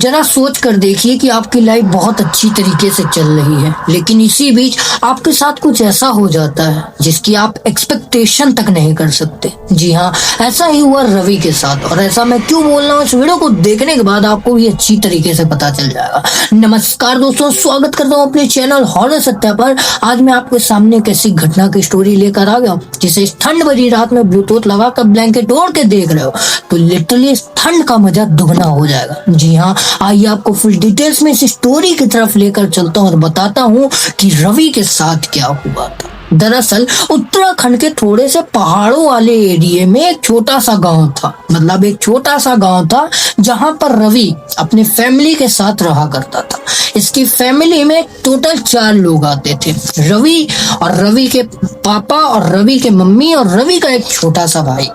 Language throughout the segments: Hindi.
जरा सोच कर देखिए कि आपकी लाइफ बहुत अच्छी तरीके से चल रही है, लेकिन इसी बीच आपके साथ कुछ ऐसा हो जाता है जिसकी आप एक्सपेक्टेशन तक नहीं कर सकते। जी हाँ, ऐसा ही हुआ रवि के साथ। और ऐसा मैं क्यों बोल रहा हूँ, इस वीडियो को देखने के बाद आपको भी अच्छी तरीके से पता चल जाएगा। नमस्कार दोस्तों, स्वागत करता हूँ अपने चैनल हॉरर सत्या पर। आज मैं आपके सामने एक ऐसी घटना की स्टोरी लेकर आ गया जिसे इस ठंड भरी रात में ब्लूटूथ लगाकर ब्लैंकेट ओढ़ के देख रहे हो तो लिटरली इस ठंड का मजा दुगना हो जाएगा। जी हाँ, आइए आपको फुल डिटेल्स में इस स्टोरी की तरफ लेकर चलता हूँ और बताता हूँ कि रवि के साथ क्या हुआ था। दरअसल उत्तराखंड के थोड़े से पहाड़ों वाले एरिया में एक छोटा सा गांव था। मतलब एक छोटा सा गांव था जहां पर रवि अपने फैमिली के साथ रहा करता था। इसकी फैमिली में टोटल 4 लोग आते थे। रवि और रवि के पापा और रवि के मम्मी और रवि का एक छोटा सा भाई।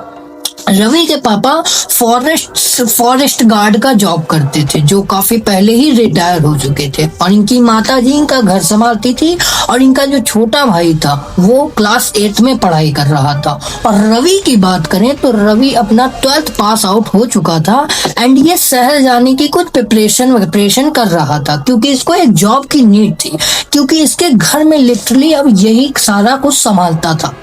रवि के पापा फॉरेस्ट गार्ड का जॉब करते थे, जो काफी पहले ही रिटायर हो चुके थे। और इनकी माता जी इनका घर संभालती थी और इनका जो छोटा भाई था वो क्लास 8 में पढ़ाई कर रहा था। और रवि की बात करें तो रवि अपना 12th पास आउट हो चुका था एंड ये शहर जाने की कुछ प्रिपरेशन कर रहा था, क्योंकि इसको एक जॉब की नीड थी, क्योंकि इसके घर में लिटरली अब यही सारा कुछ संभालता था।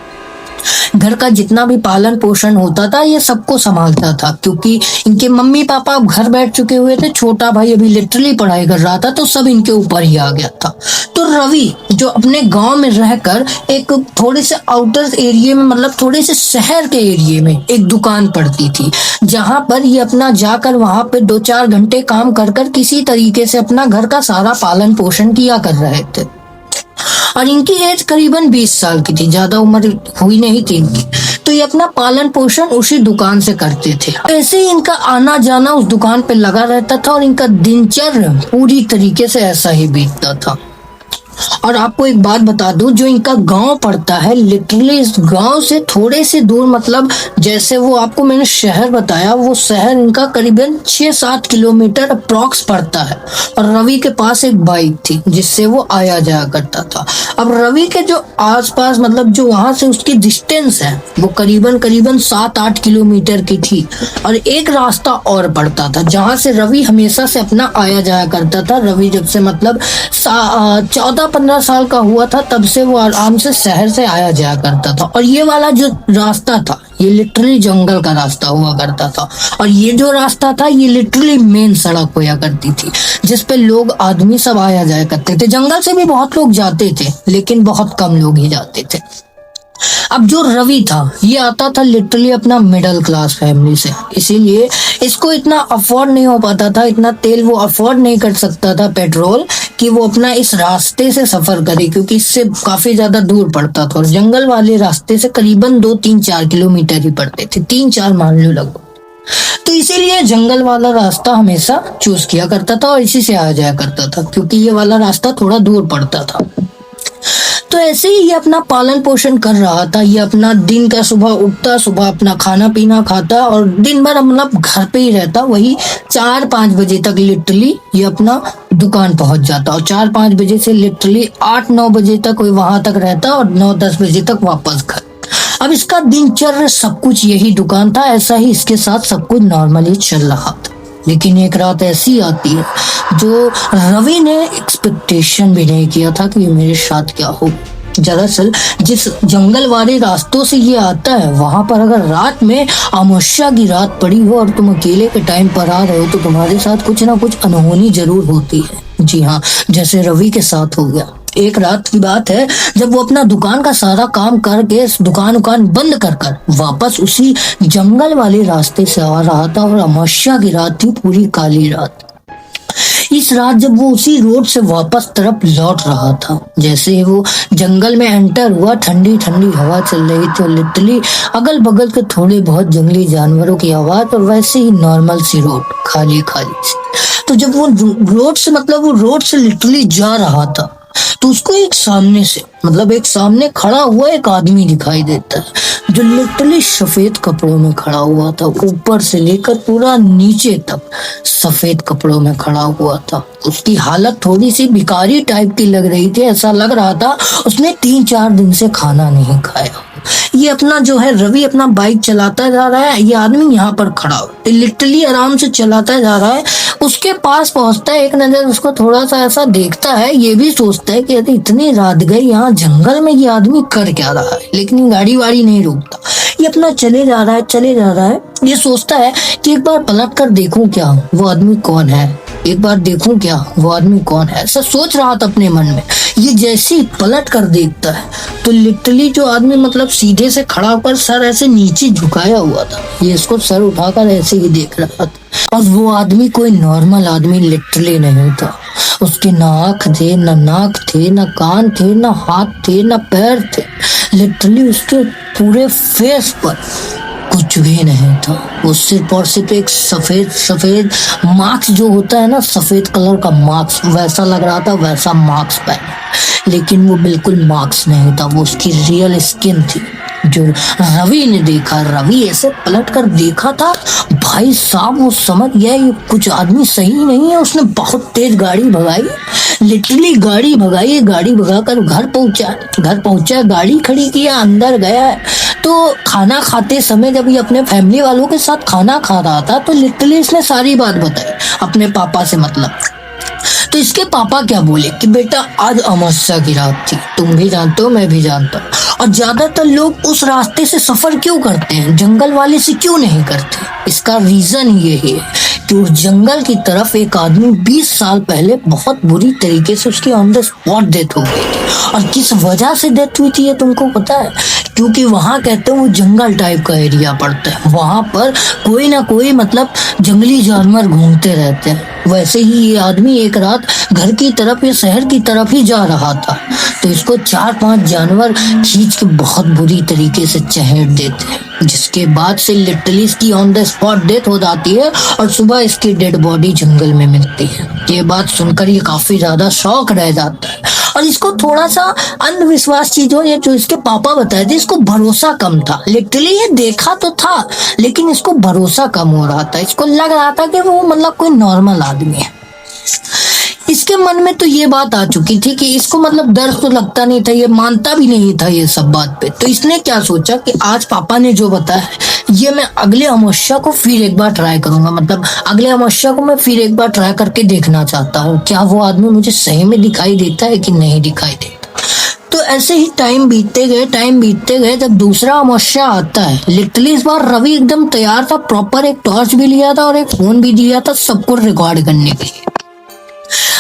घर का जितना भी पालन पोषण होता था ये सबको संभालता था, क्योंकि इनके मम्मी पापा अब घर बैठ चुके हुए थे। छोटा भाई अभी लिटरली पढ़ाई कर रहा था, तो सब इनके ऊपर ही आ गया था। तो रवि जो अपने गांव में रहकर एक थोड़े से आउटर एरिया में, मतलब थोड़े से शहर के एरिया में एक दुकान पड़ती थी, जहां पर ये अपना जाकर वहां पे 2-4 घंटे काम कर किसी तरीके से अपना घर का सारा पालन पोषण किया कर रहे थे। और इनकी एज करीबन 20 साल की थी, ज्यादा उम्र हुई नहीं थी इनकी। तो ये अपना पालन पोषण उसी दुकान से करते थे। ऐसे ही इनका आना जाना उस दुकान पे लगा रहता था और इनका दिनचर्या पूरी तरीके से ऐसा ही बीतता था। और आपको एक बात बता दूं, जो इनका गांव पड़ता है लिटरली इस गांव से थोड़े से दूर, मतलब जैसे वो आपको मैंने शहर बताया, वो शहर इनका करीबन 6-7 किलोमीटर अप्रॉक्स पड़ता है। और रवि के पास एक बाइक थी जिससे वो आया जाया करता था। अब रवि के जो आसपास, मतलब जो वहां से उसकी डिस्टेंस है वो करीबन 7-8 किलोमीटर की थी। और एक रास्ता और पड़ता था जहां से रवि हमेशा से अपना आया जाया करता था। रवि जब से मतलब 14-15 साल का हुआ था तब से वो आराम से शहर से आया जाया करता था। और ये वाला जो रास्ता था ये लिटरली जंगल का रास्ता हुआ करता था। और ये जो रास्ता था ये लिटरली मेन सड़क हुआ करती थी, जिसपे लोग आदमी सब आया जाया करते थे। जंगल से भी बहुत लोग जाते थे, लेकिन बहुत कम लोग ही जाते थे। अब जो रवि था ये आता था लिटरली अपना मिडिल क्लास फैमिली से, इसीलिए इसको इतना अफोर्ड नहीं हो पाता था, इतना तेल वो अफोर्ड नहीं कर सकता था, पेट्रोल, कि वो अपना इस रास्ते से सफर करे, क्योंकि इससे काफी ज्यादा दूर पड़ता था। और जंगल वाले रास्ते से करीबन 2-3-4 किलोमीटर ही पड़ते थे, 3-4 मान लो लगभग। तो इसीलिए जंगल वाला रास्ता हमेशा चूज किया करता था और इसी से आया जाया करता था, क्योंकि ये वाला रास्ता थोड़ा दूर पड़ता था। तो ऐसे ही ये अपना पालन पोषण कर रहा था। ये अपना दिन का सुबह उठता, सुबह अपना खाना पीना खाता और दिन भर मतलब घर पे ही रहता। वही 4-5 बजे तक लिटरली ये अपना दुकान पहुंच जाता और 4-5 बजे से लिटरली 8-9 बजे तक कोई वहां तक रहता और 9-10 बजे तक वापस घर। अब इसका दिनचर्या सब कुछ यही दुकान था, ऐसा ही इसके साथ सब कुछ नॉर्मली चल रहा था। लेकिन एक रात ऐसी आती है जो रवि ने एक्सपेक्टेशन भी नहीं किया था कि मेरे साथ क्या हो। दरअसल जिस जंगल वाले रास्तों से ये आता है वहां पर अगर रात में अमावस्या की रात पड़ी हो और तुम अकेले के टाइम पर आ रहे हो तो तुम्हारे साथ कुछ ना कुछ अनहोनी जरूर होती है। जी हाँ, जैसे रवि के साथ हो गया। एक रात की बात है जब वो अपना दुकान का सारा काम करके दुकान बंद कर वापस उसी जंगल वाले रास्ते से आ रहा था। और अमावस्या की रात थी, पूरी काली रात। इस रात जब वो उसी रोड से वापस तरफ लौट रहा था, जैसे ही वो जंगल में एंटर हुआ, ठंडी ठंडी हवा चल रही थी। लिटरली अगल बगल के थोड़े बहुत जंगली जानवरों की आवाज और वैसे ही नॉर्मल सी रोड खाली सी। तो जब वो रोड से लिटरली जा रहा था तो उसको एक सामने खड़ा हुआ एक आदमी दिखाई देता है, जो लिटरली सफेद कपड़ों में खड़ा हुआ था। ऊपर से लेकर पूरा नीचे तक सफेद कपड़ों में खड़ा हुआ था। उसकी हालत थोड़ी सी भिखारी टाइप की लग रही थी। ऐसा लग रहा था उसने 3-4 दिन से खाना नहीं खाया। ये अपना जो है रवि अपना बाइक चलाता जा रहा है, ये आदमी यहाँ पर खड़ा हो लिटरली आराम से चलाता जा रहा है। उसके पास पहुंचता है, एक नजर उसको थोड़ा सा ऐसा देखता है, ये भी सोचता है कि यदि इतनी रात गई यहाँ जंगल में ये आदमी कर क्या रहा है, लेकिन ये गाड़ी वाड़ी नहीं रोकता, ये अपना चले जा रहा है चले जा रहा है। ये सोचता है कि एक बार पलट कर देखूं क्या वो आदमी कौन है, एक बार देखूं क्या वो आदमी कौन है, ऐसा सोच रहा था अपने मन में। ये जैसे ही पलट कर देखता है तो लिटरली जो आदमी मतलब सीधे से खड़ा होकर सर ऐसे नीचे झुकाया हुआ था, ये इसको सर उठाकर ऐसे ही देख रहा था। और वो आदमी कोई नॉर्मल आदमी लिटरली नहीं था। उसके ना आँख थे, ना नाक थे, ना कान थे, ना हाथ थे, ना पैर थे। लिटरली उसके पूरे फेस पर कुछ भी नहीं था। वो सिर्फ और सिर्फ एक सफेद मास्क जो होता है ना, सफेद कलर का मास्क, वैसा लग रहा था, वैसा मास्क पहना, लेकिन वो बिल्कुल मास्क नहीं था, वो उसकी रियल स्किन थी। जो रवि ने देखा, रवि ऐसे पलट कर देखा था, भाई साहब वो समझ गया ये कुछ आदमी सही नहीं है। उसने बहुत तेज गाड़ी भगाई, लिटरली गाड़ी भगाई, गाड़ी भगाकर घर पहुंचा, गाड़ी खड़ी किया, अंदर गया है। तो खाना खाते समय जब ये अपने फैमिली वालों के साथ खाना खा रहा था तो लिटरली इसने सारी बात बताई अपने पापा से। मतलब तो इसके पापा क्या बोले कि बेटा आज अमावस्या की रात थी, तुम भी जानते हो मैं भी जानता हूँ, और ज्यादातर लोग उस रास्ते से सफर क्यों करते हैं, जंगल वाले से क्यों नहीं करते। इसका रीजन ये है कि उस जंगल की तरफ एक आदमी 20 साल पहले बहुत बुरी तरीके से उसकी ऑन द स्पॉट डेथ हो गई थी। और किस वजह से डेथ हुई थी ये तुमको पता है? क्योंकि वहां कहते हैं वो जंगल टाइप का एरिया पड़ता है, वहां पर कोई ना कोई मतलब जंगली जानवर घूमते रहते हैं। वैसे ही ये आदमी एक रात घर की तरफ या शहर की तरफ ही जा रहा था, तो इसको 4-5 जानवर खींच के बहुत बुरी तरीके से चहेट देते हैं, जिसके बाद से लिटरली इसकी ऑन द स्पॉट डेथ हो जाती है और सुबह इसकी डेड बॉडी जंगल में मिलती है। ये बात सुनकर ये काफी ज्यादा शॉक रह जाता है और इसको थोड़ा सा अंधविश्वास चीजों ये जो इसके पापा बताए थे, इसको भरोसा कम था। लिटरली ये देखा तो था लेकिन इसको भरोसा कम हो रहा था, इसको लग रहा था कि वो मतलब कोई नॉर्मल आदमी है। इसके मन में तो ये बात आ चुकी थी कि इसको मतलब डर तो लगता नहीं था, ये मानता भी नहीं था ये सब बात पे। तो इसने क्या सोचा कि आज पापा ने जो बताया ये मैं अगले अमावस्या को फिर एक बार ट्राई करूंगा, मतलब अगले अमावस्या को मैं फिर एक बार ट्राई करके देखना चाहता हूँ क्या वो आदमी मुझे सही में दिखाई देता है कि नहीं दिखाई देता। तो ऐसे ही टाइम बीतते गए। जब दूसरा अमावस्या आता है, लिटरली इस बार रवि एकदम तैयार था, प्रॉपर एक टॉर्च भी लिया था और एक फोन भी दिया था सबको रिकॉर्ड करने के लिए।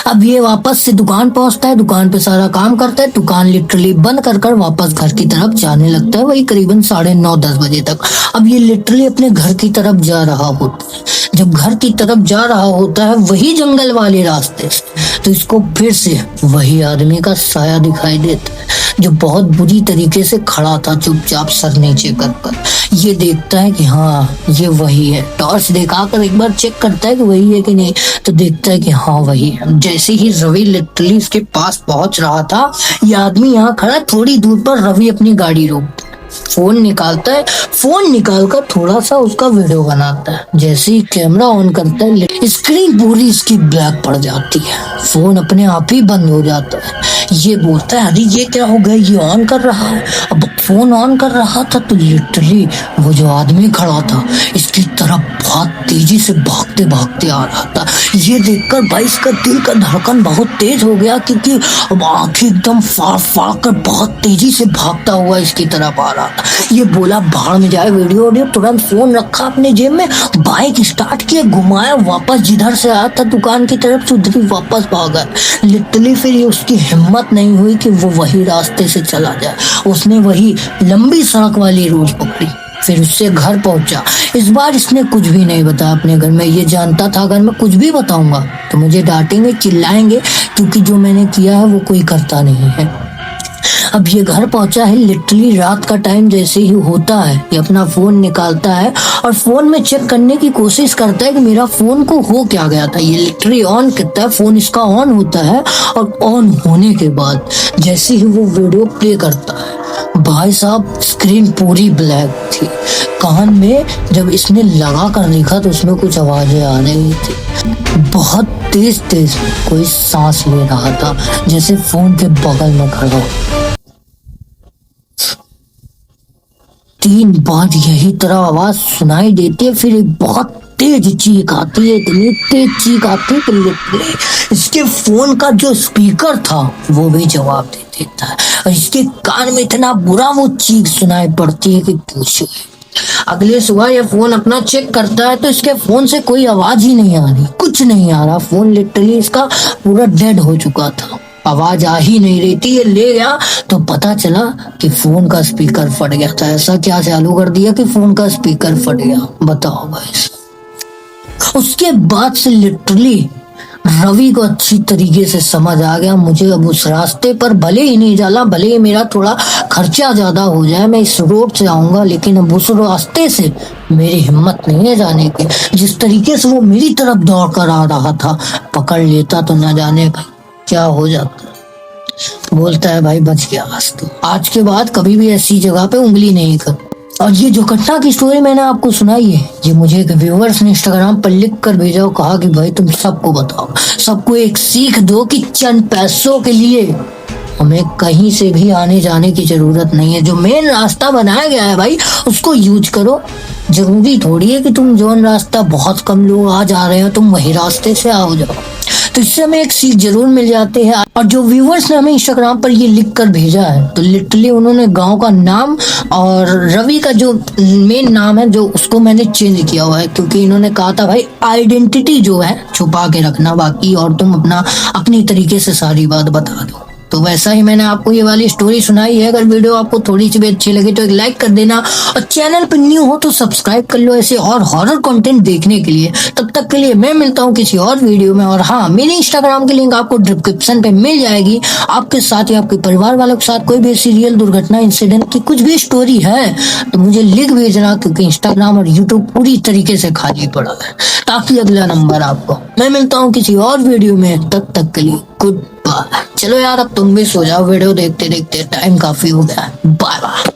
अब ये वापस से दुकान पहुंचता है, दुकान पे सारा काम करता है, दुकान लिटरली बंद कर वापस घर की तरफ जाने लगता है, वही करीबन 9:30-10 बजे तक। अब ये लिटरली अपने घर की तरफ जा रहा होता है। जब घर की तरफ जा रहा होता है वही जंगल वाले रास्ते से, तो इसको फिर से वही आदमी का साया दिखाई देता है जो बहुत बुरी तरीके से खड़ा था चुपचाप सर नीचे कर। ये देखता है कि हाँ ये वही है, टॉर्च दिखाकर एक बार चेक करता है कि वही है कि नहीं, तो देखता है कि हाँ वही है। जैसे ही रवि लिटरली इसके पास पहुंच रहा था, ये आदमी यहाँ खड़ा, थोड़ी दूर पर रवि अपनी गाड़ी रोकता है, फोन निकालता है, फोन निकालकर थोड़ा सा उसका वीडियो बनाता है। जैसे ही कैमरा ऑन करता है स्क्रीन पूरी इसकी ब्लैक पड़ जाती है, फोन अपने आप ही बंद हो जाता है। ये बोलता है अरे ये क्या हो गया, ये ऑन कर रहा है। अब फोन ऑन कर रहा था तो लिटरली वो जो आदमी खड़ा था इसकी तरफ बहुत तेजी से भागते आ रहा था। ये देखकर भाई इसका दिल का धड़कन बहुत तेज हो गया, क्योंकि अब आंखें एकदम फाड़ कर बहुत तेजी से भागता हुआ इसकी तरफ आ रहा था। ये बोला भाड़ में जाए वीडियो, तुरंत फोन रखा अपने जेब में, बाइक स्टार्ट किया, घुमाया, वापस जिधर से आया था दुकान की तरफ से उधर ही वापस भागा। लिटरली फिर ये उसकी हिम्मत नहीं हुई कि वो वही रास्ते से चला जाए, उसने वही लंबी सड़क वाली रोड पकड़ी, फिर उससे घर पहुंचा। इस बार इसने कुछ भी नहीं बताया अपने घर में, ये जानता था अगर मैं कुछ भी बताऊंगा तो मुझे डांटेंगे, चिल्लाएंगे, क्योंकि जो मैंने किया है वो कोई करता नहीं है। अब ये घर पहुंचा है, लिटरली रात का टाइम जैसे ही होता है ये अपना फोन निकालता है और फोन में चेक करने की कोशिश करता है कि मेरा फोन को हो क्या गया था। ये लिटरली ऑन करता है, फोन इसका ऑन होता है और ऑन होने के बाद जैसे ही वो वीडियो प्ले करता है, भाई साहब स्क्रीन पूरी ब्लैक थी। कान में जब इसने लगा कर देखा तो उसमें कुछ आवाजें आ रही थी, बहुत तेज कोई सांस ले रहा था, जैसे फोन के बगल में खड़ा हो। 3 बार यही तरह आवाज सुनाई देती है, फिर एक बहुत तेज चीख आती है, इतनी तेज चीख आती है कि लिटरली इसके फोन का जो स्पीकर था वो भी जवाब दे देता है, और इसके कान में इतना बुरा वो चीख सुनाई पड़ती है कि पूछो। अगले सुबह ये फोन अपना चेक करता है तो इसके फोन से कोई आवाज ही नहीं आ रही, कुछ नहीं आ रहा, फोन लिटरली इसका पूरा डेड हो चुका था, आवाज आ ही नहीं रही थी। ये ले गया तो पता चला कि फोन का स्पीकर फट गया था। ऐसा क्या चालू कर दिया कि फोन का स्पीकर फट गया, बताओ गाइस। उसके बाद से लिटरली रवि को अच्छी तरीके से समझ आ गया, मुझे अब उस रास्ते पर भले ही नहीं जाना, भले ही मेरा थोड़ा खर्चा ज्यादा हो जाए, मैं इस रोड से आऊंगा, लेकिन अब उस रास्ते से मेरी हिम्मत नहीं है जाने की। जिस तरीके से वो मेरी तरफ दौड़ कर आ रहा था, पकड़ लेता तो न जाने क्या हो जाता। बोलता है भाई बच गया आज के बाद कभी भी ऐसी जगह पे उंगली नहीं कर। और ये जो घटना की स्टोरी मैंने आपको सुनाई है, ये मुझे एक व्यूअर्स ने इंस्टाग्राम पर लिख कर भेजा और कहा कि भाई तुम सबको बताओ, सबको एक सीख दो कि चंद पैसों के लिए हमें कहीं से भी आने जाने की जरूरत नहीं है। जो मेन रास्ता बनाया गया है भाई उसको यूज करो। जरूरी थोड़ी है कि तुम जो रास्ता बहुत कम लोग आ जा रहे हो तुम वही रास्ते से आओ जाओ। तो इससे हमें एक सीख जरूर मिल जाती है। और जो व्यूवर्स ने हमें इंस्टाग्राम पर ये लिख कर भेजा है, तो लिटरली उन्होंने गांव का नाम और रवि का जो मेन नाम है जो उसको मैंने चेंज किया हुआ है, क्योंकि इन्होंने कहा था भाई आइडेंटिटी जो है छुपा के रखना, बाकी और तुम अपनी तरीके से सारी बात बता दो। तो वैसा ही मैंने आपको ये वाली स्टोरी सुनाई है। अगर वीडियो आपको थोड़ी सी भी अच्छी लगी तो एक लाइक कर देना, और चैनल पर न्यू हो तो सब्सक्राइब कर लो ऐसे और हॉरर कंटेंट देखने के लिए। तब तक के लिए मैं मिलता हूँ किसी और वीडियो में। और हाँ, मेरे इंस्टाग्राम की लिंक आपको डिस्क्रिप्शन पे मिल जाएगी। आपके साथ या आपके परिवार वालों के साथ कोई भी ऐसी रियल दुर्घटना इंसिडेंट की कुछ भी स्टोरी है तो मुझे लिख भेजना, क्योंकि इंस्टाग्राम और यूट्यूब पूरी तरीके से खाली पड़ा है, ताकि अगला नंबर आपको। मैं मिलता हूँ किसी और वीडियो में, तब तक के लिए गुड बाय। चलो यार अब तुम भी सो जाओ, वीडियो देखते देखते टाइम काफी हो गया। Bye bye.